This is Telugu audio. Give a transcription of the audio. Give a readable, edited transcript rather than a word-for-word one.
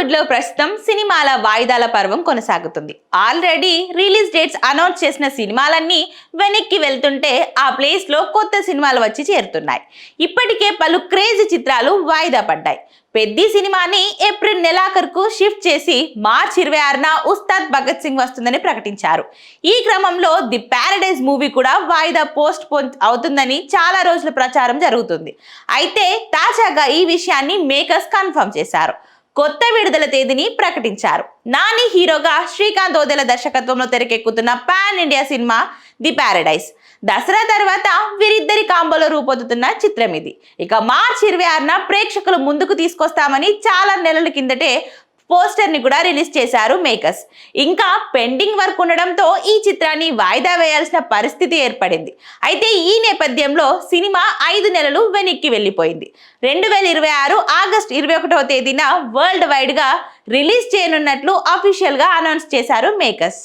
టాలీవుడ్ లో ప్రస్తుతం సినిమాల వాయిదాల పర్వం కొనసాగుతుంది. ఆల్రెడీ రిలీజ్ డేట్స్ అనౌన్స్ చేసిన సినిమాలన్నీ వెనక్కి వెళ్తుంటే ఆ ప్లేస్ లో కొత్త సినిమాలు వచ్చి చేరుతున్నాయి. ఇప్పటికే పలు క్రేజీ చిత్రాలు వాయిదా పడ్డాయి. పెద్ది సినిమాని ఏప్రిల్ నెలాఖరుకు షిఫ్ట్ చేసి మార్చి 26న ఉస్తాద్ భగత్ సింగ్ వస్తుందని ప్రకటించారు. ఈ క్రమంలో ది ప్యారడైజ్ మూవీ కూడా వాయిదా పోస్ట్ పోన్ అవుతుందని చాలా రోజుల ప్రచారం జరుగుతుంది. అయితే తాజాగా ఈ విషయాన్ని మేకర్స్ కన్ఫర్మ్ చేశారు. కొత్త విడుదల తేదీని ప్రకటించారు. నాని హీరోగా శ్రీకాంత్ ఓదెల దర్శకత్వంలో తెరకెక్కుతున్న pan India cinema the Paradise. Dasara తర్వాత వీరిద్దరి కాంబోలో రూపొందుతున్న చిత్రం ఇది. ఇక మార్చి 26న ప్రేక్షకులు ముందుకు తీసుకొస్తామని చాలా నెలల కిందటే పోస్టర్ ని కూడా రిలీజ్ చేశారు మేకర్స్. ఇంకా పెండింగ్ వర్క్ ఉండడంతో ఈ చిత్రాన్ని వాయిదా వేయాల్సిన పరిస్థితి ఏర్పడింది. అయితే ఈ నేపథ్యంలో సినిమా 5 నెలలు వెనక్కి వెళ్లిపోయింది. 2026 ఆగస్టు 21వ తేదీన వరల్డ్ వైడ్ గా రిలీజ్ చేయనున్నట్లు అఫీషియల్ గా అనౌన్స్ చేశారు మేకర్స్.